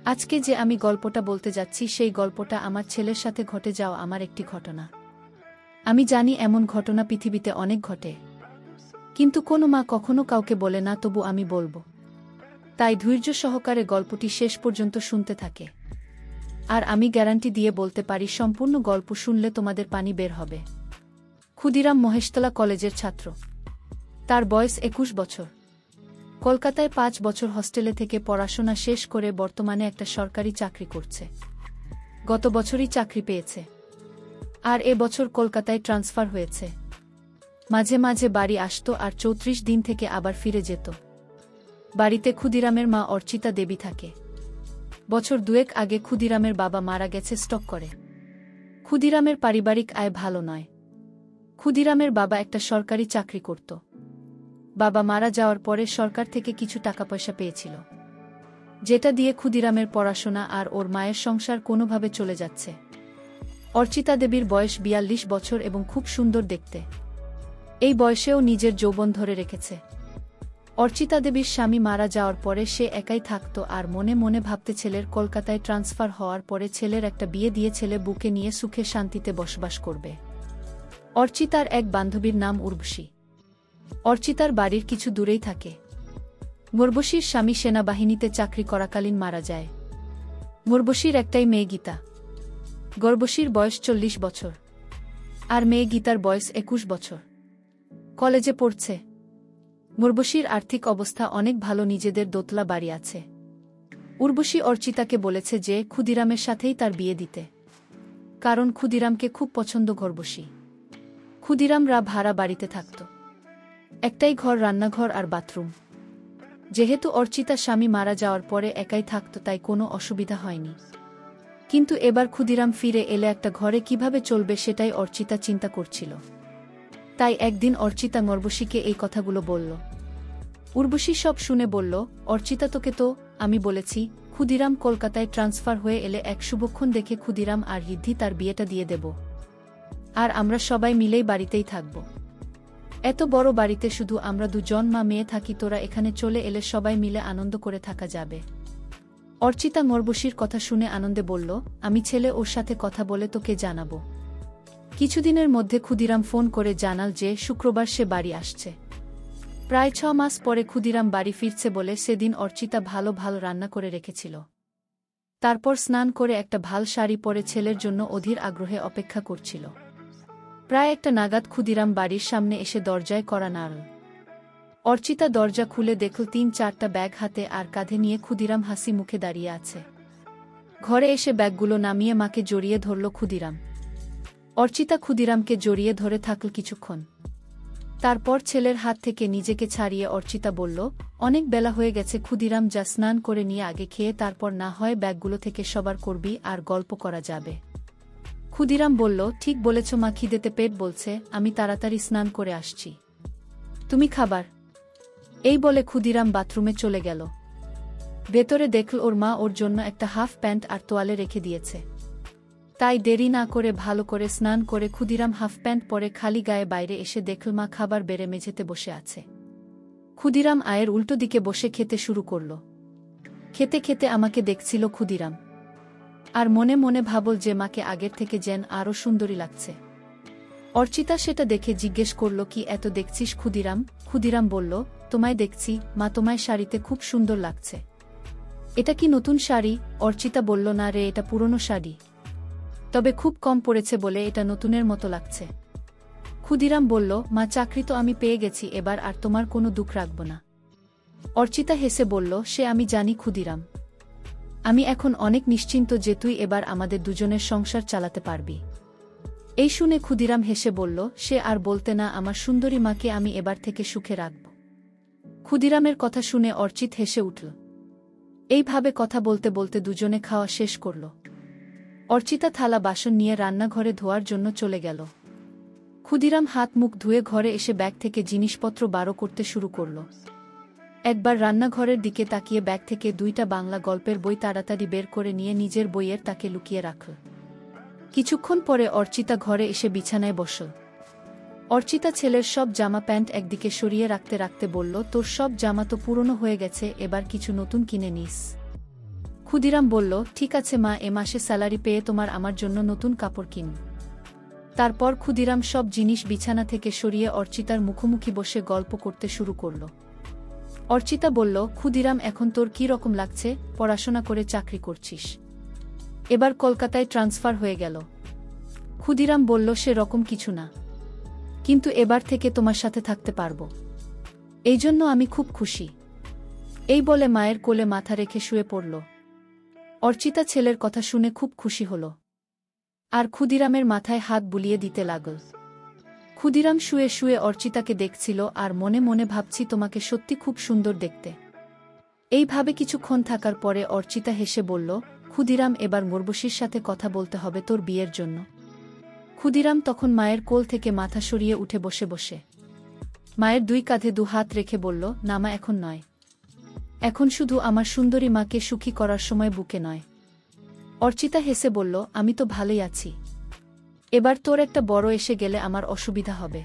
আজকে যে আমি গল্পটা বলতে যাচ্ছি সেই গল্পটা আমার ছেলের সাথে ঘটে যাওয়া আমার একটি ঘটনা। আমি জানি এমন ঘটনা পৃথিবীতে অনেক ঘটে, কিন্তু কোনো মা কখনো কাউকে বলে না, তবু আমি বলবো। তাই ধৈর্য সহকারে গল্পটি শেষ পর্যন্ত শুনতে থাকে। আর আমি গ্যারান্টি দিয়ে বলতে পারি, সম্পূর্ণ গল্প শুনলে তোমাদের পানি বের হবে। ক্ষুদিরাম মহেশতলা কলেজের ছাত্র। তার বয়স 21 বছর। কলকাতায় 5 বছর হস্টেলে থেকে পড়াশোনা শেষ করে বর্তমানে একটা সরকারি চাকরি করছে। গত বছরই চাকরি পেয়েছে, আর এ বছর কলকাতায় ট্রান্সফার হয়েছে। মাঝে মাঝে বাড়ি আসতো আর 34 দিন থেকে আবার ফিরে যেত। বাড়িতে ক্ষুদিরামের মা অর্চিতা দেবী থাকে। বছর দুয়েক আগে ক্ষুদিরামের বাবা মারা গেছে স্ট্রোক করে। ক্ষুদিরামের পারিবারিক আয় ভালো নয়। ক্ষুদিরামের বাবা একটা সরকারি চাকরি করত। বাবা মারা যাওয়ার পরে সরকার থেকে কিছু টাকা পয়সা পেয়েছিল, যেটা দিয়ে ক্ষুদিরামের পড়াশোনা আর ওর মায়ের সংসার কোনোভাবে চলে যাচ্ছে। অর্চিতা দেবীর বয়স 42 বছর এবং খুব সুন্দর দেখতে। এই বয়সেও নিজের যৌবন ধরে রেখেছে। অর্চিতা দেবীর স্বামী মারা যাওয়ার পরে সে একাই থাকত আর মনে মনে ভাবতে, ছেলের কলকাতায় ট্রান্সফার হওয়ার পরে ছেলের একটা বিয়ে দিয়ে ছেলে বুকে নিয়ে সুখে শান্তিতে বসবাস করবে। অর্চিতার এক বান্ধবীর নাম উর্বশী। অর্চিতার বাড়ির কিছু দূরেই থাকে। উর্বশীর স্বামী সেনাবাহিনীতে চাকরি করাকালীন মারা যায়। উর্বশীর একটাই মেয়ে গীতা। উর্বশীর বয়স 40 বছর, আর মেয়ে গীতার বয়স 21 বছর। কলেজে পড়ছে। উর্বশীর আর্থিক অবস্থা অনেক ভালো, নিজেদের দোতলা বাড়ি আছে। উর্বশী অর্চিতাকে বলেছে যে ক্ষুদিরামের সাথেই তার বিয়ে দিতে, কারণ ক্ষুদিরামকে খুব পছন্দ উর্বশী। ক্ষুদিরামরা ভাড়া বাড়িতে থাকত, একটাই ঘর, রান্নাঘর আর বাথরুম। যেহেতু অর্চিতা স্বামী মারা যাওয়ার পরে একাই থাকত, তাই কোনো অসুবিধা হয়নি। কিন্তু এবার ক্ষুদিরাম ফিরে এলে একটা ঘরে কিভাবে চলবে সেটাই অর্চিতা চিন্তা করছিল। তাই একদিন অর্চিতা উর্বশীকে এই কথাগুলো বলল। উর্বশী সব শুনে বলল, অর্চিতা, তোকে তো আমি বলেছি ক্ষুদিরাম কলকাতায় ট্রান্সফার হয়ে এলে এক শুভক্ষণ দেখে ক্ষুদিরাম আর রিদ্ধি তার বিয়েটা দিয়ে দেব, আর আমরা সবাই মিলেই বাড়িতেই থাকব। এত বড় বাড়িতে শুধু আমরা দুজন মা মেয়ে থাকি, তোরা এখানে চলে এলে সবাই মিলে আনন্দ করে থাকা যাবে। অর্চিতা উর্বশীর কথা শুনে আনন্দে বলল, আমি ছেলে ওর সাথে কথা বলে তোকে জানাবো। কিছুদিনের মধ্যে ক্ষুদিরাম ফোন করে জানাল যে শুক্রবার সে বাড়ি আসছে। প্রায় 6 মাস পরে ক্ষুদিরাম বাড়ি ফিরছে বলে সেদিন অর্চিতা ভালো ভালো রান্না করে রেখেছিল। তারপর স্নান করে একটা ভাল শাড়ি পরে ছেলের জন্য অধীর আগ্রহে অপেক্ষা করছিল। প্রায় একটা নাগাদ ক্ষুদিরাম বাড়ির সামনে এসে দরজায় কড়া নাড়ল। অর্চিতা দরজা খুলে দেখল 3-4টা ব্যাগ হাতে আর কাঁধে নিয়ে ক্ষুদিরাম হাসি মুখে দাঁড়িয়ে আছে। ঘরে এসে ব্যাগগুলো নামিয়ে মাকে জড়িয়ে ধরল ক্ষুদিরাম। অর্চিতা ক্ষুদিরামকে জড়িয়ে ধরে থাকল কিছুক্ষণ। তারপর ছেলের হাত থেকে নিজেকে ছাড়িয়ে অর্চিতা বলল, অনেক বেলা হয়ে গেছে ক্ষুদিরাম, যা স্নান করে নিয়ে আগে খেয়ে তারপর না হয় ব্যাগগুলো থেকে সবার করবি আর গল্প করা যাবে। ক্ষুদিরাম বলল, ঠিক বলেছ মা, খিদেতে পেট বলছে, আমি তাড়াতাড়ি স্নান করে আসছি, তুমি খাবার? এই বলে ক্ষুদিরাম বাথরুমে চলে গেল। ভেতরে দেখল ওর মা ওর জন্য একটা হাফ প্যান্ট আর তোয়ালে রেখে দিয়েছে। তাই দেরি না করে ভালো করে স্নান করে ক্ষুদিরাম হাফ প্যান্ট পরে খালি গায়ে বাইরে এসে দেখল মা খাবার বেড়ে মেঝেতে বসে আছে। ক্ষুদিরাম আয়ের উল্টো দিকে বসে খেতে শুরু করল। খেতে খেতে আমাকে দেখছিল ক্ষুদিরাম, আর মনে মনে ভাবল যে মাকে আগের থেকে যেন আরও সুন্দরী লাগছে। অর্চিতা সেটা দেখে জিজ্ঞেস করল, কি এত দেখছিস ক্ষুদিরাম? ক্ষুদিরাম বলল, তোমায় দেখছি মা, তোমায় শাড়িতে খুব সুন্দর লাগছে। এটা কি নতুন শাড়ি? অর্চিতা বলল, না রে, এটা পুরনো শাড়ি, তবে খুব কম পড়েছে বলে এটা নতুনের মতো লাগছে। ক্ষুদিরাম বলল, মা, চাকরি তো আমি পেয়ে গেছি, এবার আর তোমার কোনো দুঃখ রাখব না। অর্চিতা হেসে বলল, সে আমি জানি ক্ষুদিরাম, আমি এখন অনেক নিশ্চিন্ত যে তুই এবার আমাদের দুজনের সংসার চালাতে পারবি। এই শুনে ক্ষুদিরাম হেসে বলল, সে আর বলতে না, আমার সুন্দরী মাকে আমি এবার থেকে সুখে রাখব। ক্ষুদিরামের কথা শুনে অর্চিত হেসে উঠল। এইভাবে কথা বলতে বলতে দুজনে খাওয়া শেষ করল। অর্চিতা থালা বাসন নিয়ে রান্নাঘরে ধোয়ার জন্য চলে গেল। ক্ষুদিরাম হাত মুখ ধুয়ে ঘরে এসে ব্যাগ থেকে জিনিসপত্র বার করতে শুরু করল। একবার রান্নাঘরের দিকে তাকিয়ে ব্যাগ থেকে 2টা বাংলা গল্পের বই তাড়াতাড়ি বের করে নিয়ে নিজের বইয়ের তাকে লুকিয়ে রাখল। কিছুক্ষণ পরে অর্চিতা ঘরে এসে বিছানায় বসল। অর্চিতা ছেলের সব জামা প্যান্ট একদিকে সরিয়ে রাখতে রাখতে বলল, তোর সব জামা তো পুরনো হয়ে গেছে, এবার কিছু নতুন কিনে নিস। ক্ষুদিরাম বলল, ঠিক আছে মা, এ মাসে স্যালারি পেয়ে তোমার আমার জন্য নতুন কাপড় কিন। তারপর ক্ষুদিরাম সব জিনিস বিছানা থেকে সরিয়ে অর্চিতার মুখোমুখি বসে গল্প করতে শুরু করল। অর্চিতা বলল, ক্ষুদিরাম, এখন তোর কী রকম লাগছে? পড়াশোনা করে চাকরি করছিস, এবার কলকাতায় ট্রান্সফার হয়ে গেল। ক্ষুদিরাম বলল, সে রকম কিছু না, কিন্তু এবার থেকে তোমার সাথে থাকতে পারব, এই জন্য আমি খুব খুশি। এই বলে মায়ের কোলে মাথা রেখে শুয়ে পড়ল। অর্চিতা ছেলের কথা শুনে খুব খুশি হল, আর ক্ষুদিরামের মাথায় হাত বুলিয়ে দিতে লাগল। ক্ষুদিরাম শুয়ে শুয়ে অর্চিতাকে দেখছিল আর মনে মনে ভাবছি, তোমাকে সত্যি খুব সুন্দর দেখতে। এইভাবে কিছুক্ষণ থাকার পরে অর্চিতা হেসে বলল, ক্ষুদিরাম, এবার মুরবশির সাথে কথা বলতে হবে তোর বিয়ের জন্য। ক্ষুদিরাম তখন মায়ের কোল থেকে মাথা সরিয়ে উঠে বসে বসে মায়ের দুই কাঁধে দু হাত রেখে বলল, না মা, এখন নয়, এখন শুধু আমার সুন্দরী মাকে সুখী করার সময়, বুকে নয়। অর্চিতা হেসে বলল, আমি তো ভালোই আছি, এবার তোর একটা বড় এসে গেলে আমার অসুবিধা হবে,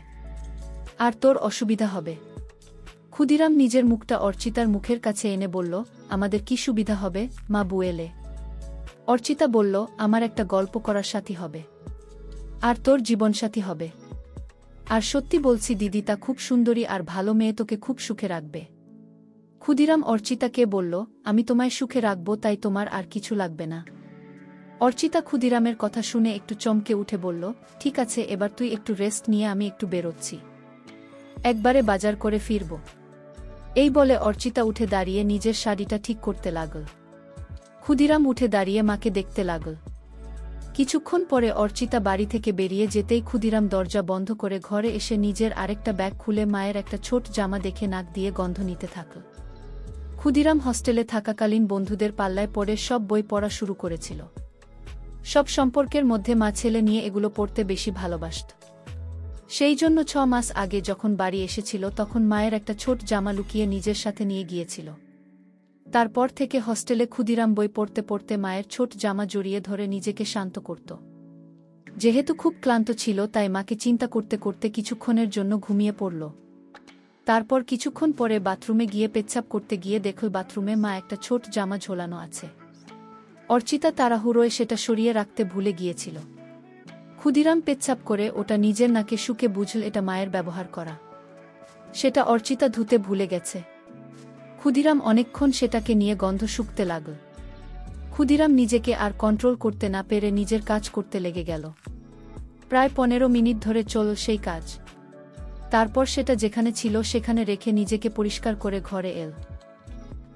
আর তোর অসুবিধা হবে। ক্ষুদিরাম নিজের মুখটা অর্চিতার মুখের কাছে এনে বলল, আমাদের কি সুবিধা হবে মা, বুয়েলে? অর্চিতা বলল, আমার একটা গল্প করার সাথী হবে, আর তোর জীবনসাথী হবে। আর সত্যি বলছি দিদি, তা খুব সুন্দরী আর ভালো মেয়ে, তোকে খুব সুখে রাখবে। ক্ষুদিরাম অর্চিতাকে বলল, আমি তোমায় সুখে রাখব, তাই তোমার আর কিছু লাগবে না। অর্চিতা ক্ষুদিরামের কথা শুনে একটু চমকে উঠে বলল, ঠিক আছে, এবার তুই একটু রেস্ট নিয়ে, আমি একটু বেরোচ্ছি, একবারে বাজার করে ফিরব। এই বলে অর্চিতা উঠে দাঁড়িয়ে নিজের শাড়িটা ঠিক করতে লাগল। ক্ষুদিরাম উঠে দাঁড়িয়ে মাকে দেখতে লাগল। কিছুক্ষণ পরে অর্চিতা বাড়ি থেকে বেরিয়ে যেতেই ক্ষুদিরাম দরজা বন্ধ করে ঘরে এসে নিজের আরেকটা ব্যাগ খুলে মায়ের একটা ছোট জামা দেখে নাক দিয়ে গন্ধ নিতে থাকল। ক্ষুদিরাম হস্টেলে থাকাকালীন বন্ধুদের পাল্লায় পড়ে সব বই পড়া শুরু করেছিল। সব সম্পর্কের মধ্যে মা ছেলে নিয়ে এগুলো পড়তে বেশি ভালোবাসত। সেই জন্য 6 মাস আগে যখন বাড়ি এসেছিল তখন মায়ের একটা ছোট জামা লুকিয়ে নিজের সাথে নিয়ে গিয়েছিল। তারপর থেকে হস্টেলে ক্ষুদিরাম বই পড়তে পড়তে মায়ের ছোট জামা জড়িয়ে ধরে নিজেকে শান্ত করত। যেহেতু খুব ক্লান্ত ছিল তাই মাকে চিন্তা করতে করতে কিছুক্ষণের জন্য ঘুমিয়ে পড়ল। তারপর কিছুক্ষণ পরে বাথরুমে গিয়ে পেচ্ছাপ করতে গিয়ে দেখল বাথরুমে মা একটা ছোট জামা ঝোলানো আছে। অর্চিতা তাড়াহুড়োয় সেটা সরিয়ে রাখতে ভুলে গিয়েছিল। ক্ষুদিরাম পেচ্ছাপ করে ওটা নিজের নাকে শুকে বুঝল এটা মায়ের ব্যবহার করা। সেটা অর্চিতা ধুতে ভুলে গেছে। ক্ষুদিরাম অনেকক্ষণ সেটাকে নিয়ে গন্ধ শুকতে লাগল। ক্ষুদিরাম নিজেকে আর কন্ট্রোল করতে না পেরে নিজের কাজ করতে লেগে গেল। প্রায় 15 মিনিট ধরে চলল সেই কাজ। তারপর সেটা যেখানে ছিল সেখানে রেখে নিজেকে পরিষ্কার করে ঘরে এল।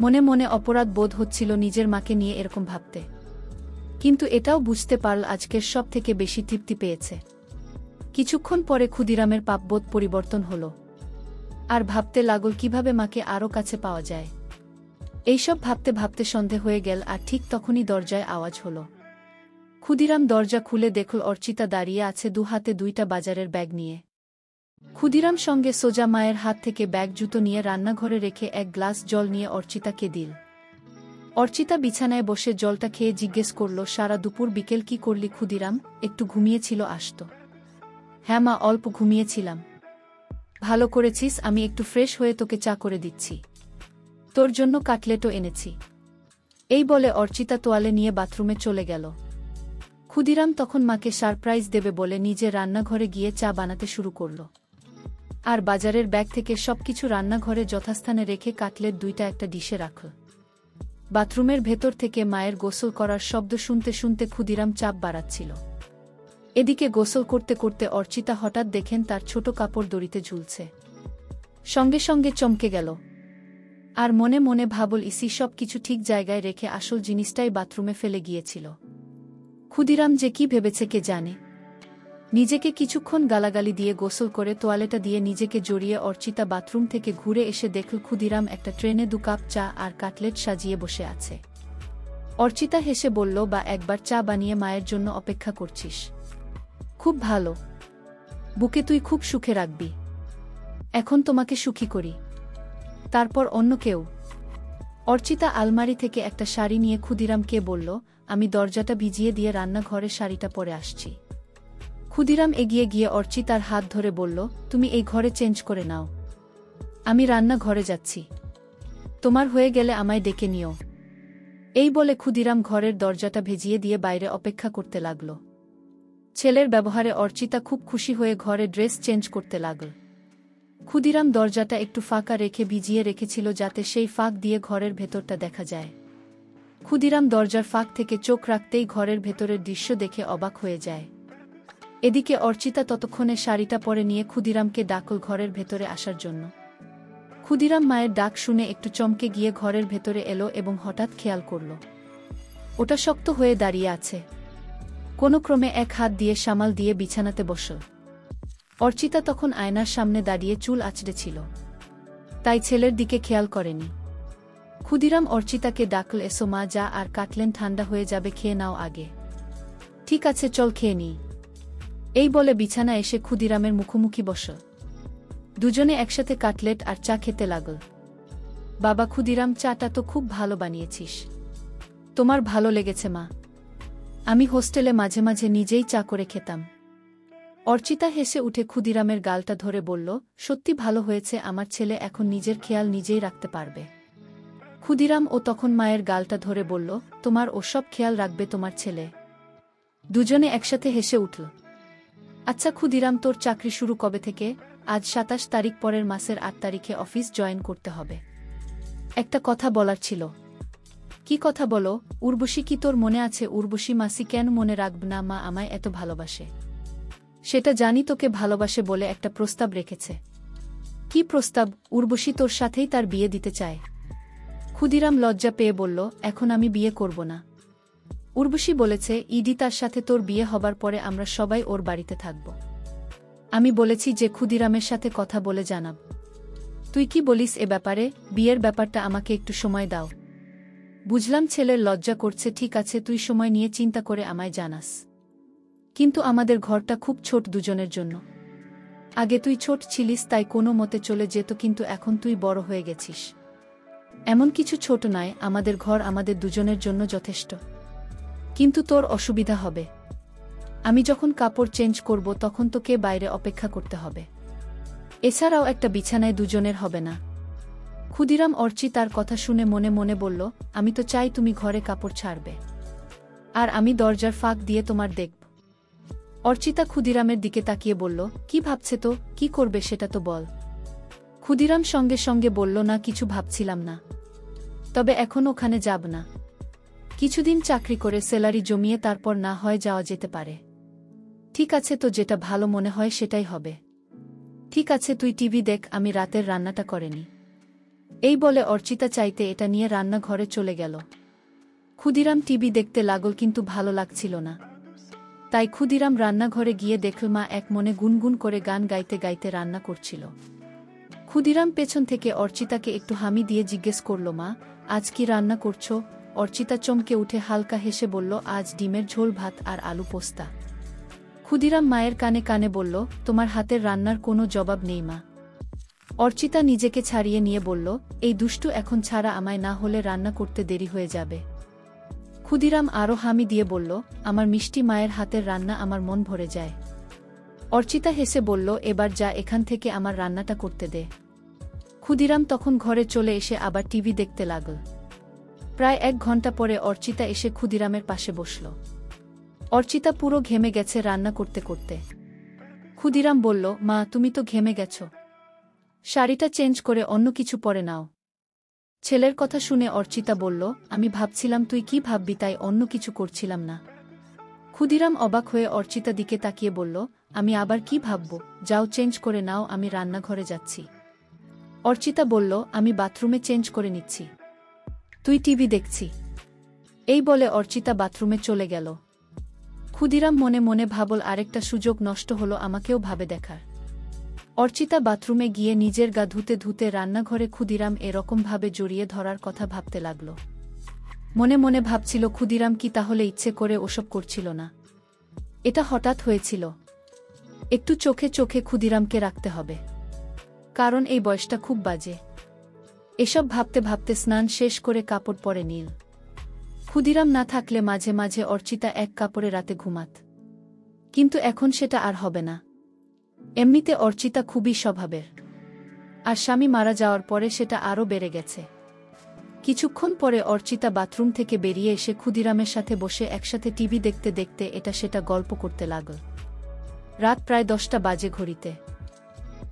মনে মনে অপরাধ বোধ হচ্ছিল নিজের মাকে নিয়ে এরকম ভাবতে, কিন্তু এটাও বুঝতে পারল আজকের সব থেকে বেশি তৃপ্তি পেয়েছে। কিছুক্ষণ পরে ক্ষুদিরামের পাপবোধ পরিবর্তন হল, আর ভাবতে লাগল কিভাবে মাকে আরও কাছে পাওয়া যায়। এইসব ভাবতে ভাবতে সন্ধে হয়ে গেল, আর ঠিক তখনই দরজায় আওয়াজ হল। ক্ষুদিরাম দরজা খুলে দেখল অর্চিতা দাঁড়িয়ে আছে, দু হাতে 2টা বাজারের ব্যাগ নিয়ে। ক্ষুদিরাম সঙ্গে সোজা মায়ের হাত থেকে ব্যাগ জুতো নিয়ে রান্নাঘরে রেখে এক গ্লাস জল নিয়ে অর্চিতাকে দিল। অর্চিতা বিছানায় বসে জলটা খেয়ে জিজ্ঞেস করল, সারা দুপুর বিকেল কি করলি ক্ষুদিরাম? একটু ঘুমিয়েছিল আসতো? হ্যাঁ মা, অল্প ঘুমিয়েছিলাম। ভালো করেছিস, আমি একটু ফ্রেশ হয়ে তোকে চা করে দিচ্ছি, তোর জন্য কাটলেটও এনেছি। এই বলে অর্চিতা তোয়ালে নিয়ে বাথরুমে চলে গেল। ক্ষুদিরাম তখন মাকে সারপ্রাইজ দেবে বলে নিজে রান্নাঘরে গিয়ে চা বানাতে শুরু করল, আর বাজারের ব্যাগ থেকে সবকিছু রান্নাঘরে যথাস্থানে রেখে কাটলেট 2টা একটা ডিশে রাখল। বাথরুমের ভেতর থেকে মায়ের গোসল করার শব্দ শুনতে শুনতে ক্ষুদিরাম চাপ বাড়াচ্ছিল। এদিকে গোসল করতে করতে অর্চিতা হঠাৎ দেখেন তার ছোট কাপড় দড়িতে ঝুলছে। সঙ্গে সঙ্গে চমকে গেল, আর মনে মনে ভাবল, ইসি, সব কিছু ঠিক জায়গায় রেখে আসল জিনিসটাই বাথরুমে ফেলে গিয়েছিল। ক্ষুদিরাম যে কি ভেবেছে কে জানে। নিজেকে কিছুক্ষণ গালাগালি দিয়ে গোসল করে তোয়ালেটা দিয়ে নিজেকে জড়িয়ে অর্চিতা বাথরুম থেকে ঘুরে এসে দেখল ক্ষুদিরাম একটা ট্রেনে 2 কাপ চা আর কাটলেট সাজিয়ে বসে আছে। অর্চিতা হেসে বলল, বা একবার চা বানিয়ে মায়ের জন্য অপেক্ষা করছিস? খুব ভালো, বুকে তুই খুব সুখে রাখবি। এখন তোমাকে সুখী করি, তারপর অন্য কেউ। অর্চিতা আলমারি থেকে একটা শাড়ি নিয়ে ক্ষুদিরামকে বলল, আমি দরজাটা ভিজিয়ে দিয়ে রান্নাঘরে শাড়িটা পরে আসছি। ক্ষুদিরাম এগিয়ে গিয়ে অর্চিতার হাত ধরে বলল, তুমি এই ঘরে চেঞ্জ করে নাও, আমি রান্নাঘরে যাচ্ছি, তোমার হয়ে গেলে আমায় ডেকে নিও। এই বলে ক্ষুদিরাম ঘরের দরজাটা ভেজিয়ে দিয়ে বাইরে অপেক্ষা করতে লাগল। ছেলের ব্যবহারে অর্চিতা খুব খুশি হয়ে ঘরে ড্রেস চেঞ্জ করতে লাগল। ক্ষুদিরাম দরজাটা একটু ফাঁকা রেখে ভিজিয়ে রেখেছিল যাতে সেই ফাঁক দিয়ে ঘরের ভেতরটা দেখা যায়। ক্ষুদিরাম দরজার ফাঁক থেকে চোখ রাখতেই ঘরের ভেতরের দৃশ্য দেখে অবাক হয়ে যায়। এদিকে অর্চিতা ততক্ষণে শাড়িটা পরে নিয়ে ক্ষুদিরামকে ডাকল ঘরের ভেতরে আসার জন্য। ক্ষুদিরাম মায়ের ডাক শুনে একটু চমকে গিয়ে ঘরের ভেতরে এলো এবং হঠাৎ খেয়াল করল ওটা শক্ত হয়ে দাঁড়িয়ে আছে। কোনো ক্রমে এক হাত দিয়ে সামাল দিয়ে বিছানাতে বসল। অর্চিতা তখন আয়নার সামনে দাঁড়িয়ে চুল আঁচড়েছিল, তাই ছেলের দিকে খেয়াল করেনি। ক্ষুদিরাম অর্চিতাকে ডাকল, এসো মা, যা আর কাটলেন ঠান্ডা হয়ে যাবে, খেয়ে নাও আগে। ঠিক আছে, চল খেয়ে নিই। এই বলে বিছানা এসে ক্ষুদিরামের মুখোমুখি বসল। দুজনে একসাথে কাটলেট আর চা খেতে লাগল। বাবা, ক্ষুদিরাম, চাটা তো খুব ভালো বানিয়েছিস। তোমার ভালো লেগেছে মা? আমি হোস্টেলে মাঝে মাঝে নিজেই চা করে খেতাম। অর্চিতা হেসে উঠে ক্ষুদিরামের গালটা ধরে বলল, সত্যি ভালো হয়েছে, আমার ছেলে এখন নিজের খেয়াল নিজেই রাখতে পারবে। ক্ষুদিরাম ও তখন মায়ের গালটা ধরে বলল, তোমার ওসব খেয়াল রাখবে তোমার ছেলে। দুজনে একসাথে হেসে উঠল। আচ্ছা ক্ষুদিরাম, তোর চাকরি শুরু কবে থেকে? আজ ২৭ তারিখ, পরের মাসের ৮ তারিখে অফিস জয়েন করতে হবে। একটা কথা বলার ছিল। কি কথা বলো? উর্বশী, কি তোর মনে আছে উর্বশী মাসি কেন মনে রাখব না? মা আমায় এত ভালোবাসে। সেটা জানি, তোকে ভালোবাসে বলে একটা প্রস্তাব রেখেছে। কি প্রস্তাব? উর্বশী তোর সাথেই তার বিয়ে দিতে চায়। ক্ষুদিরাম লজ্জা পেয়ে বলল, এখন আমি বিয়ে করব না। উর্বশী বলেছে ইডি তার সাথে তোর বিয়ে হবার পরে আমরা সবাই ওর বাড়িতে থাকব। আমি বলেছি যে ক্ষুদিরামের সাথে কথা বলে জানাব। তুই কি বলিস এ ব্যাপারে? বিয়ের ব্যাপারটা আমাকে একটু সময় দাও। বুঝলাম ছেলের লজ্জা করছে, ঠিক আছে, তুই সময় নিয়ে চিন্তা করে আমায় জানাস। কিন্তু আমাদের ঘরটা খুব ছোট দুজনের জন্য। আগে তুই ছোট ছিলিস তাই কোনো মতে চলে যেত, কিন্তু এখন তুই বড় হয়ে গেছিস। এমন কিছু ছোট নয়, আমাদের ঘর আমাদের দুজনের জন্য যথেষ্ট। কিন্তু তোর অসুবিধা হবে। আমি যখন কাপড় চেঞ্জ করব তখন তোকে বাইরে অপেক্ষা করতে হবে। এছাড়াও একটা বিছানায় দুজনের হবে না। ক্ষুদিরাম অর্চিতার কথা শুনে মনে মনে বলল, আমি তো চাই তুমি ঘরে কাপড় ছাড়বে, আর আমি দরজার ফাঁক দিয়ে তোমার দেখব। অর্চিতা ক্ষুদিরামের দিকে তাকিয়ে বলল, কি ভাবছে তো? কি করবে সেটা তো বল। ক্ষুদিরাম সঙ্গে সঙ্গে বলল, না কিছু ভাবছিলাম না, তবে এখন ওখানে যাব না। কিছুদিন চাকরি করে স্যালারি জমিয়ে তারপর না হয় যাওয়া যেতে পারে। ঠিক আছে, তো যেটা ভালো মনে হয় সেটাই হবে। ঠিক আছে, তুই টিভি দেখ, আমি রাতের রান্নাটা করেনি। এই বলে অর্চিতা চাইতে এটা নিয়ে রান্নাঘরে চলে গেল। ক্ষুদিরাম টিভি দেখতে লাগল, কিন্তু ভালো লাগছিল না। তাই ক্ষুদিরাম রান্নাঘরে গিয়ে দেখল মা এক মনে গুনগুন করে গান গাইতে গাইতে রান্না করছিল। ক্ষুদিরাম পেছন থেকে অর্চিতাকে একটু হামি দিয়ে জিজ্ঞেস করল, মা, আজ কি রান্না করছো? অর্চিতা চমকে উঠে হালকা হেসে বলল, আজ ডিমের ঝোল, ভাত আর আলু পোস্তা। ক্ষুদিরাম মায়ের কানে কানে বলল, তোমার হাতের রান্নার কোনো জবাব নেই মা। অর্চিতা নিজেকে ছাড়িয়ে নিয়ে বলল, এই দুষ্টু এখন ছাড়া আমায় না হলে রান্না করতে দেরি হয়ে যাবে। ক্ষুদিরাম আরও হামি দিয়ে বলল, আমার মিষ্টি মায়ের হাতের রান্না আমার মন ভরে যায়। অর্চিতা হেসে বলল, এবার যা এখান থেকে, আমার রান্নাটা করতে দে। ক্ষুদিরাম তখন ঘরে চলে এসে আবার টিভি দেখতে লাগল। প্রায় ১ ঘন্টা পরে অর্চিতা এসে ক্ষুদিরামের পাশে বসল। অর্চিতা পুরো ঘেমে গেছে রান্না করতে করতে। ক্ষুদিরাম বলল, মা, তুমি তো ঘেমে গেছ, শাড়িটা চেঞ্জ করে অন্য কিছু পরে নাও। ছেলের কথা শুনে অর্চিতা বলল, আমি ভাবছিলাম তুই কি ভাববি, তাই অন্য কিছু করছিলাম না। ক্ষুদিরাম অবাক হয়ে অর্চিতা দিকে তাকিয়ে বলল, আমি আবার কি ভাবব? যাও চেঞ্জ করে নাও, আমি রান্নাঘরে যাচ্ছি। অর্চিতা বলল, আমি বাথরুমে চেঞ্জ করে নিচ্ছি, তুই টিভি দেখছি। এই বলে অর্চিতা বাথরুমে চলে গেল। ক্ষুদিরাম মনে মনে ভাবল, আরেকটা সুযোগ নষ্ট হলো আমাকেও ভাবে দেখার। অর্চিতা বাথরুমে গিয়ে নিজের গা ধুতে ধুতে রান্নাঘরে ক্ষুদিরাম এরকমভাবে জড়িয়ে ধরার কথা ভাবতে লাগল। মনে মনে ভাবছিল, ক্ষুদিরাম কি তাহলে ইচ্ছে করে ওসব করছিল না? এটা হঠাৎ হয়েছিল। একটু চোখে চোখে ক্ষুদিরামকে রাখতে হবে, কারণ এই বয়সটা খুব বাজে। এসব ভাবতে ভাবতে স্নান শেষ করে কাপড় পরে নিল। ক্ষুদিরাম না থাকলে মাঝে মাঝে অর্চিতা এক কাপড়ে রাতে ঘুমাত, কিন্তু এখন সেটা আর হবে না। এমনিতে অর্চিতা খুবই স্বভাবের, আর স্বামী মারা যাওয়ার পরে সেটা আরও বেড়ে গেছে। কিছুক্ষণ পরে অর্চিতা বাথরুম থেকে বেরিয়ে এসে ক্ষুদিরামের সাথে বসে একসাথে টিভি দেখতে দেখতে এটা সেটা গল্প করতে লাগল। রাত প্রায় 10টা বাজে ঘড়িতে।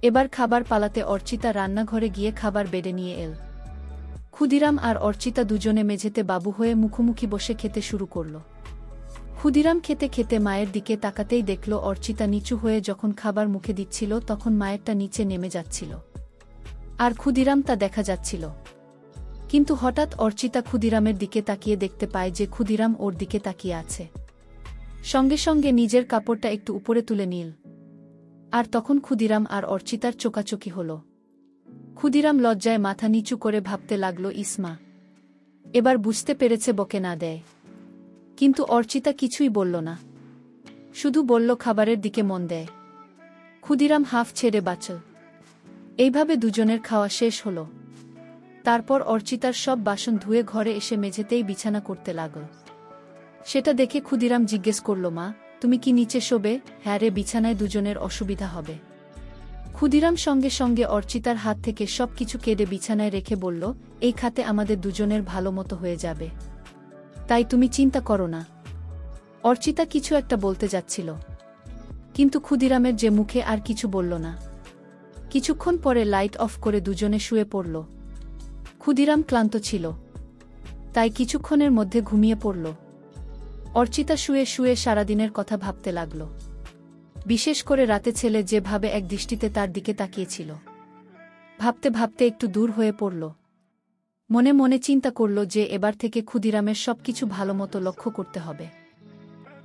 এবার খাবার পালাতে অর্চিতা রান্নাঘরে গিয়ে খাবার বেড়ে নিয়ে এল। ক্ষুদিরাম আর অর্চিতা দুজনে মেঝেতে বাবু হয়ে মুখোমুখি বসে খেতে শুরু করল। ক্ষুদিরাম খেতে খেতে মায়ের দিকে তাকাতেই দেখল অর্চিতা নিচু হয়ে যখন খাবার মুখে দিচ্ছিল তখন মায়েরটা নিচে নেমে যাচ্ছিল, আর ক্ষুদিরাম তা দেখা যাচ্ছিল। কিন্তু হঠাৎ অর্চিতা ক্ষুদিরামের দিকে তাকিয়ে দেখতে পায় যে ক্ষুদিরাম ওর দিকে তাকিয়ে আছে। সঙ্গে সঙ্গে নিজের কাপড়টা একটু উপরে তুলে নিল, আর তখন ক্ষুদিরাম আর অর্চিতার চোকাচোকি হল। ক্ষুদিরাম লজ্জায় মাথা নিচু করে ভাবতে লাগল, ইসমা এবার বুঝতে পেরেছে বকে না দেয়। কিন্তু অর্চিতা কিছুই বলল না, শুধু বলল খাবারের দিকে মন দেয়। ক্ষুদিরাম হাফ ছেড়ে বাঁচল। এইভাবে দুজনের খাওয়া শেষ হল। তারপর অর্চিতার সব বাসন ধুয়ে ঘরে এসে মেঝেতেই বিছানা করতে লাগল। সেটা দেখে ক্ষুদিরাম জিজ্ঞেস করল, মা তুমি কি নিচে শোবে? হ্যাঁ রে, বিছানায় দুজনের অসুবিধা হবে। ক্ষুদিরাম সঙ্গে সঙ্গে অর্চিতার হাত থেকে সব কিছু কেড়ে বিছানায় রেখে বলল, এই খাতে আমাদের দুজনের ভালো মতো হয়ে যাবে, তাই তুমি চিন্তা করো না। অর্চিতা কিছু একটা বলতে যাচ্ছিল, কিন্তু ক্ষুদিরামের যে মুখে আর কিছু বলল না। কিছুক্ষণ পরে লাইট অফ করে দুজনে শুয়ে পড়ল। ক্ষুদিরাম ক্লান্ত ছিল, তাই কিছুক্ষণের মধ্যে ঘুমিয়ে পড়ল। অর্চিতা শুয়ে শুয়ে সারাদিনের কথা ভাবতে লাগল, বিশেষ করে রাতে ছেলে যেভাবে এক দৃষ্টিতে তার দিকে তাকিয়েছিল। ভাবতে ভাবতে একটু দূর হয়ে পড়ল। মনে মনে চিন্তা করল যে এবার থেকে ক্ষুদিরামের সবকিছু ভালোমতো লক্ষ্য করতে হবে।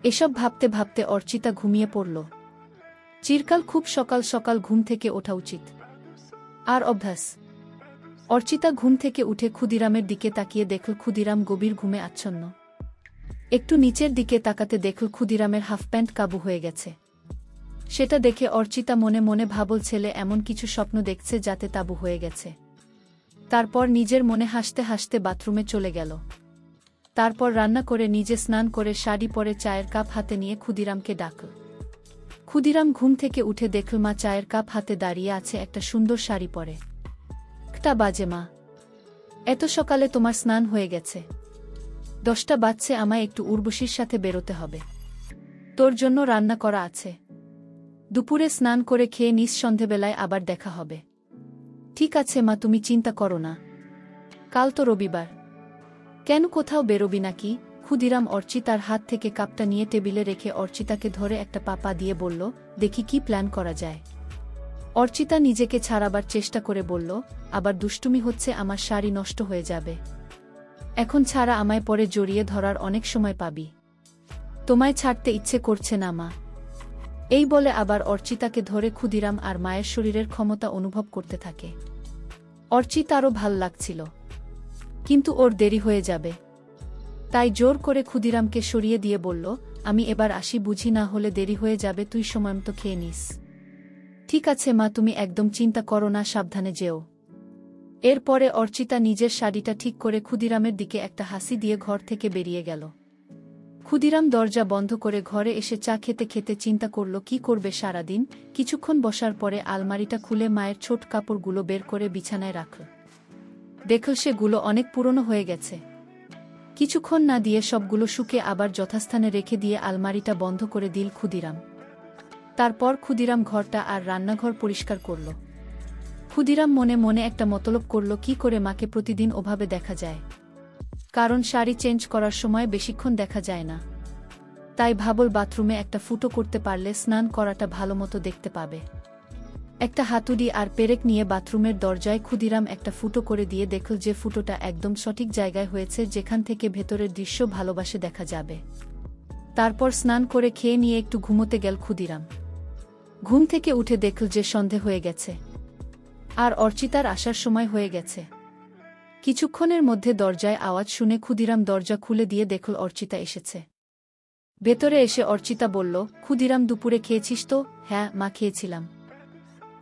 এসব ভাবতে ভাবতে অর্চিতা ঘুমিয়ে পড়ল। চিরকাল খুব সকাল সকাল ঘুম থেকে ওঠা উচিত আর অভ্যাস। অর্চিতা ঘুম থেকে উঠে ক্ষুদিরামের দিকে তাকিয়ে দেখল ক্ষুদিরাম গভীর ঘুমে আচ্ছন্ন। একটু নিচের দিকে তাকাতে দেখল ক্ষুদিরামের হাফ প্যান্ট কাবু হয়ে গেছে। সেটা দেখে অর্চিতা মনে মনে ভাবল ছেলে এমন কিছু স্বপ্ন দেখছে যাতে তাবু হয়ে গেছে। তারপর নিজের মনে হাসতে হাসতে বাথরুমে চলে গেল। তারপর রান্না করে নিজে স্নান করে শাড়ি পরে চায়ের কাপ হাতে নিয়ে ক্ষুদিরামকে ডাকল। ক্ষুদিরাম ঘুম থেকে উঠে দেখল মা চায়ের কাপ হাতে দাঁড়িয়ে আছে, একটা সুন্দর শাড়ি পরে। কটা বাজে মা? এত সকালে তোমার স্নান হয়ে গেছে? 10টা বাজছে, আমায় একটু উর্বশীর সাথে বেরোতে হবে, তোর জন্য রান্না করা আছে। দুপুরে স্নান করে খেয়ে নিস, সন্ধেবেলায় আবার দেখা হবে। ঠিক আছে মা, তুমি চিন্তা করো না, কাল তো রবিবার। কেন, কোথাও বেরোবি নাকি? ক্ষুদিরাম অর্চিতার হাত থেকে কাপটা নিয়ে টেবিলে রেখে অর্চিতাকে ধরে একটা পাপা দিয়ে বলল, দেখি কি প্ল্যান করা যায়। অর্চিতা নিজেকে ছাড়াবার চেষ্টা করে বলল, আবার দুষ্টুমি হচ্ছে, আমার শাড়ি নষ্ট হয়ে যাবে। এখন ছাড়া, আমায় পরে জড়িয়ে ধরার অনেক সময় পাবি। তোমায় ছাড়তে ইচ্ছে করছে না মা। এই বলে আবার অর্চিতাকে ধরে ক্ষুদিরাম আর মায়ের শরীরের ক্ষমতা অনুভব করতে থাকে। অর্চিতারও ভাল লাগছিল, কিন্তু ওর দেরি হয়ে যাবে। তাই জোর করে ক্ষুদিরামকে সরিয়ে দিয়ে বলল, আমি এবার আসি, বুঝি না হলে দেরি হয়ে যাবে, তুই সময়মতো খেয়ে নিস। ঠিক আছে মা, তুমি একদম চিন্তা করো না, সাবধানে যেও। এরপরে অর্চিতা নিজের শাড়িটা ঠিক করে ক্ষুদিরামের দিকে একটা হাসি দিয়ে ঘর থেকে বেরিয়ে গেল। ক্ষুদিরাম দরজা বন্ধ করে ঘরে এসে চা খেতে খেতে চিন্তা করল কি করবে সারাদিন। কিছুক্ষণ বসার পরে আলমারিটা খুলে মায়ের ছোট কাপড়গুলো বের করে বিছানায় রাখল। দেখল সেগুলো অনেক পুরনো হয়ে গেছে। কিছুক্ষণ না দিয়ে সবগুলো শুকে আবার যথাস্থানে রেখে দিয়ে আলমারিটা বন্ধ করে দিল ক্ষুদিরাম। তারপর ক্ষুদিরাম ঘরটা আর রান্নাঘর পরিষ্কার করল। ক্ষুদিরাম মনে মনে একটা মতলব করল, কি করে মাকে প্রতিদিন ওভাবে দেখা যায়, কারণ শাড়ি চেঞ্জ করার সময় বেশিক্ষণ দেখা যায় না। তাই ভাবল বাথরুমে একটা ফুটো করতে পারলে স্নান করাটা ভালোমতো দেখতে পাবে। একটা হাতুড়ি আর পেরেক নিয়ে বাথরুমের দরজায় ক্ষুদিরাম একটা ফুটো করে দিয়ে দেখল যে ফুটোটা একদম সঠিক জায়গায় হয়েছে, যেখান থেকে ভেতরের দৃশ্য ভালোবাসে দেখা যাবে। তারপর স্নান করে খেয়ে নিয়ে একটু ঘুমোতে গেল ক্ষুদিরাম। ঘুম থেকে উঠে দেখল যে সন্ধে হয়ে গেছে আর অর্চিতার আসার সময় হয়ে গেছে। কিছুক্ষণের মধ্যে দরজায় আওয়াজ শুনে ক্ষুদিরাম দরজা খুলে দিয়ে দেখল অর্চিতা এসেছে। ভেতরে এসে অর্চিতা বলল, ক্ষুদিরাম দুপুরে খেয়েছিস তো? হ্যাঁ মা, খেয়েছিলাম।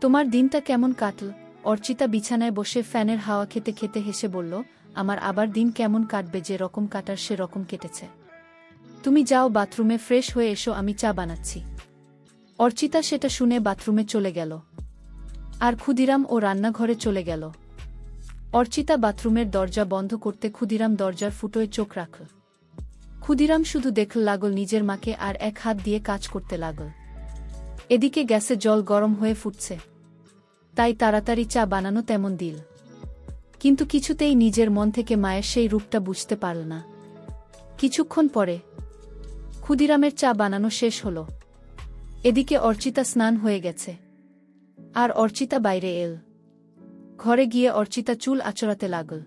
তোমার দিনটা কেমন কাটল? অর্চিতা বিছানায় বসে ফ্যানের হাওয়া খেতে খেতে হেসে বলল, আমার আবার দিন কেমন কাটবে, যে রকম কাটার সে রকম কেটেছে। তুমি যাও বাথরুমে ফ্রেশ হয়ে এসো, আমি চা বানাচ্ছি। অর্চিতা সেটা শুনে বাথরুমে চলে গেল, আর ক্ষুদিরাম ও রান্নাঘরে চলে গেল। অর্চিতা বাথরুমের দরজা বন্ধ করতে ক্ষুদিরাম দরজার ফুটোয় চোখ রাখল। ক্ষুদিরাম শুধু দেখল লাগল নিজের মাকে আর এক হাত দিয়ে কাজ করতে লাগল। এদিকে গ্যাসে জল গরম হয়ে ফুটছে, তাই তাড়াতাড়ি চা বানানো তেমন দিল। কিন্তু কিছুতেই নিজের মন থেকে মায়ের সেই রূপটা বুঝতে পারল না। কিছুক্ষণ পরে ক্ষুদিরামের চা বানানো শেষ হল। এদিকে অর্চিতা স্নান হয়ে গেছে, আর অর্চিতা বাইরে এল। ঘরে গিয়ে অর্চিতা চুল আঁচড়াতে লাগল,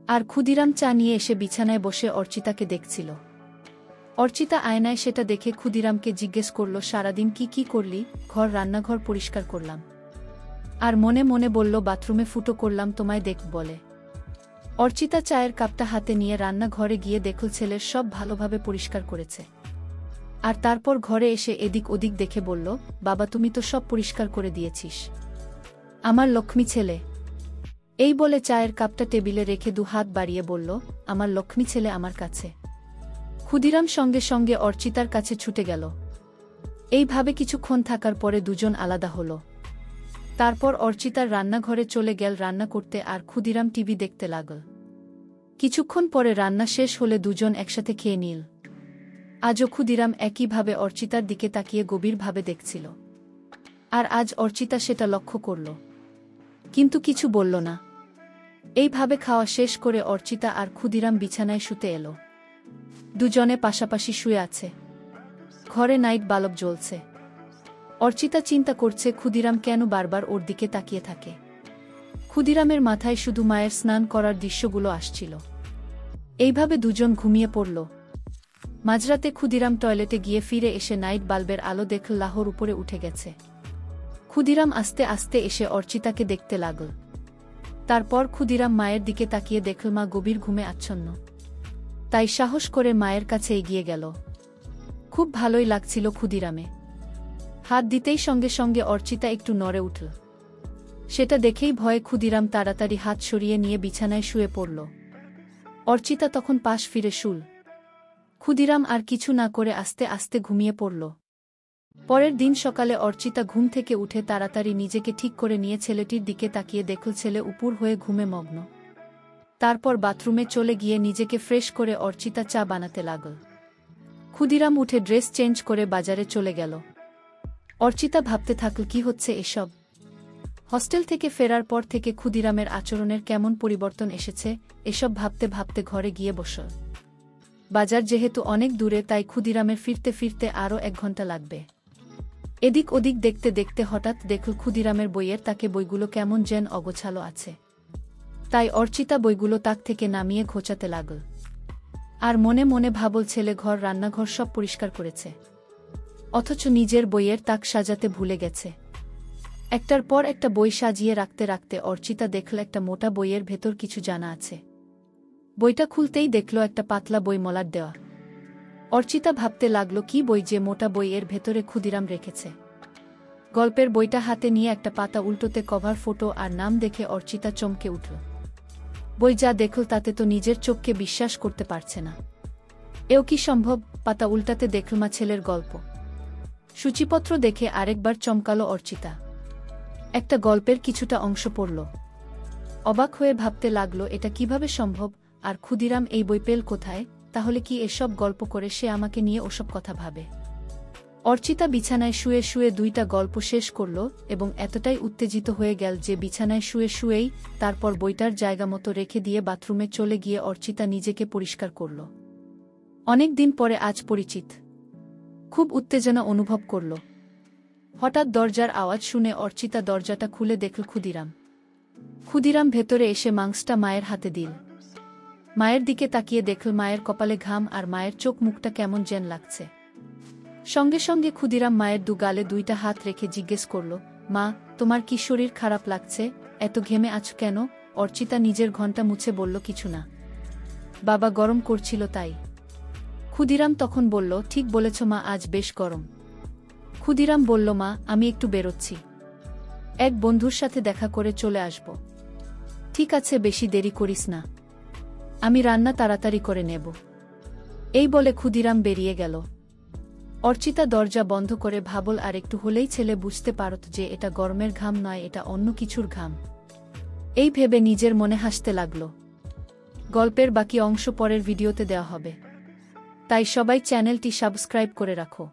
আর ক্ষুদিরাম চা নিয়ে এসে বিছানায় বসে অর্চিতাকে দেখছিল। অর্চিতা আয়নায় সেটা দেখে ক্ষুদিরামকে জিজ্ঞেস করল, সারাদিন কি কি করলি? ঘর রান্নাঘর পরিষ্কার করলাম। আর মনে মনে বলল, বাথরুমে ফুটো করলাম তোমায় দেখ বলে। অর্চিতা চায়ের কাপটা হাতে নিয়ে রান্নাঘরে গিয়ে দেখল ছেলের সব ভালোভাবে পরিষ্কার করেছে। আর তারপর ঘরে এসে এদিক ওদিক দেখে বলল, বাবা তুমি তো সব পরিষ্কার করে দিয়েছিস, আমার লক্ষ্মী ছেলে। এই বলে চায়ের কাপটা টেবিলে রেখে দু হাত বাড়িয়ে বলল, আমার লক্ষ্মী ছেলে আমার কাছে। ক্ষুদিরাম সঙ্গে সঙ্গে অর্চিতার কাছে ছুটে গেল। এইভাবে কিছুক্ষণ থাকার পরে দুজন আলাদা হল। তারপর অর্চিতার রান্নাঘরে চলে গেল রান্না করতে, আর ক্ষুদিরাম টিভি দেখতে লাগল। কিছুক্ষণ পরে রান্না শেষ হলে দুজন একসাথে খেয়ে নিল। আজও ক্ষুদিরাম একইভাবে অর্চিতার দিকে তাকিয়ে গভীরভাবে দেখছিল, আর আজ অর্চিতা সেটা লক্ষ্য করল, কিন্তু কিছু বলল না। এইভাবে খাওয়া শেষ করে অর্চিতা আর ক্ষুদিরাম বিছানায় শুতে এলো। দুজনে পাশাপাশি শুয়ে আছে। ঘরে নাইট বাল্ব জ্বলছে। অর্চিতা চিন্তা করছে ক্ষুদিরাম কেন বারবার ওর দিকে তাকিয়ে থাকে। ক্ষুদিরামের মাথায় শুধু মায়ের স্নান করার দৃশ্যগুলো আসছিল। এইভাবে দুজন ঘুমিয়ে পড়ল। মাঝরাতে ক্ষুদিরাম টয়লেটে গিয়ে ফিরে এসে নাইট বাল্বের আলো দেখল লাহোর উপরে উঠে গেছে। ক্ষুদিরাম আস্তে আস্তে এসে অর্চিতাকে দেখতে লাগল। তারপর ক্ষুদিরাম মায়ের দিকে তাকিয়ে দেখল মা গভীর ঘুমে আচ্ছন্ন। তাই সাহস করে মায়ের কাছে এগিয়ে গেল। খুব ভালোই লাগছিল ক্ষুদিরামে। হাত দিতেই সঙ্গে সঙ্গে অর্চিতা একটু নড়ে উঠল। সেটা দেখেই ভয়ে ক্ষুদিরাম তাড়াতাড়ি হাত সরিয়ে নিয়ে বিছানায় শুয়ে পড়ল। অর্চিতা তখন পাশ ফিরে শুল। ক্ষুদিরাম আর কিছু না করে আস্তে আস্তে ঘুমিয়ে পড়ল। পরের দিন সকালে অর্চিতা ঘুম থেকে উঠে তাড়াতাড়ি নিজেকে ঠিক করে নিয়ে ছেলেটির দিকে তাকিয়ে দেখল ছেলে উপুর হয়ে ঘুমে মগ্ন। তারপর বাথরুমে চলে গিয়ে নিজেকে ফ্রেশ করে অর্চিতা চা বানাতে লাগল। ক্ষুদিরাম উঠে ড্রেস চেঞ্জ করে বাজারে চলে গেল। অর্চিতা ভাবতে থাকল কি হচ্ছে এসব। হস্টেল থেকে ফেরার পর থেকে ক্ষুদিরামের আচরণের কেমন পরিবর্তন এসেছে, এসব ভাবতে ভাবতে ঘরে গিয়ে বসল। বাজার যেহেতু অনেক দূরে, তাই ক্ষুদিরামের ফিরতে ফিরতে আরও 1 ঘন্টা লাগবে। এদিক ওদিক দেখতে দেখতে হঠাৎ দেখল ক্ষুদিরামের বইয়ের তাকে বইগুলো কেমন যেন অগোছালো আছে। তাই অর্চিতা বইগুলো তাক থেকে নামিয়ে ঘোচাতে লাগল। আর মনে মনে ভাবল ছেলে ঘর রান্নাঘর সব পরিষ্কার করেছে, অথচ নিজের বইয়ের তাক সাজাতে ভুলে গেছে। একটার পর একটা বই সাজিয়ে রাখতে রাখতে অর্চিতা দেখল একটা মোটা বইয়ের ভেতর কিছু জানা আছে। বইটা খুলতেই দেখল একটা পাতলা বই মলাট দেওয়া। অর্চিতা ভাবতে লাগল কি বই যে মোটা বই এর ভেতরে ক্ষুদিরাম রেখেছে। গল্পের বইটা হাতে নিয়ে একটা পাতা উল্টোতে কভার ফটো আর নাম দেখে অর্চিতা চমকে উঠল। বই যা দেখল তাতে তো নিজের চোখকে বিশ্বাস করতে পারছে না। এও কি সম্ভব? পাতা উল্টাতে দেখল মা ছেলের গল্প। সূচিপত্র দেখে আরেকবার চমকালো অর্চিতা। একটা গল্পের কিছুটা অংশ পড়ল। অবাক হয়ে ভাবতে লাগল এটা কিভাবে সম্ভব, আর ক্ষুদিরাম এই বই পেল কোথায়? তাহলে কি এসব গল্প করে সে আমাকে নিয়ে ওসব কথা ভাবে? অর্চিতা বিছানায় শুয়ে শুয়ে 2টা গল্প শেষ করল এবং এতটাই উত্তেজিত হয়ে গেল যে বিছানায় শুয়ে শুয়েই তারপর বইটার জায়গা মতো রেখে দিয়ে বাথরুমে চলে গিয়ে অর্চিতা নিজেকে পরিষ্কার করল। অনেক দিন পরে আজ পরিচিত। খুব উত্তেজনা অনুভব করল। হঠাৎ দরজার আওয়াজ শুনে অর্চিতা দরজাটা খুলে দেখল ক্ষুদিরাম। ক্ষুদিরাম ভেতরে এসে মাংসটা মায়ের হাতে দিল। মায়ের দিকে তাকিয়ে দেখল মায়ের কপালে ঘাম আর মায়ের চোখ মুখটা কেমন যেন লাগছে। সঙ্গে সঙ্গে ক্ষুদিরাম মায়ের 2 গালে 2টা হাত রেখে জিজ্ঞেস করল, মা তোমার কি শরীর খারাপ লাগছে? এত ঘেমে আছো কেন? অর্চিতা নিজের ঘন্টা মুছে বলল, কিছু না বাবা, গরম করছিল তাই। ক্ষুদিরাম তখন বলল, ঠিক বলেছ মা, আজ বেশ গরম। ক্ষুদিরাম বলল, মা আমি একটু বেরোচ্ছি, এক বন্ধুর সাথে দেখা করে চলে আসব। ঠিক আছে, বেশি দেরি করিস না, আমি রান্না তাড়াতাড়ি করে নেব। এই বলে ক্ষুদিরাম বেরিয়ে গেল। অর্চিতা দরজা বন্ধ করে ভাবল আর একটু হলেই ছেলে বুঝতে পারত যে এটা গরমের ঘাম নয়, এটা অন্য কিছুর ঘাম। এই ভেবে নিজের মনে হাসতে লাগল। গল্পের বাকি অংশ পরের ভিডিওতে দেওয়া হবে, তাই সবাই চ্যানেলটি সাবস্ক্রাইব করে রাখো।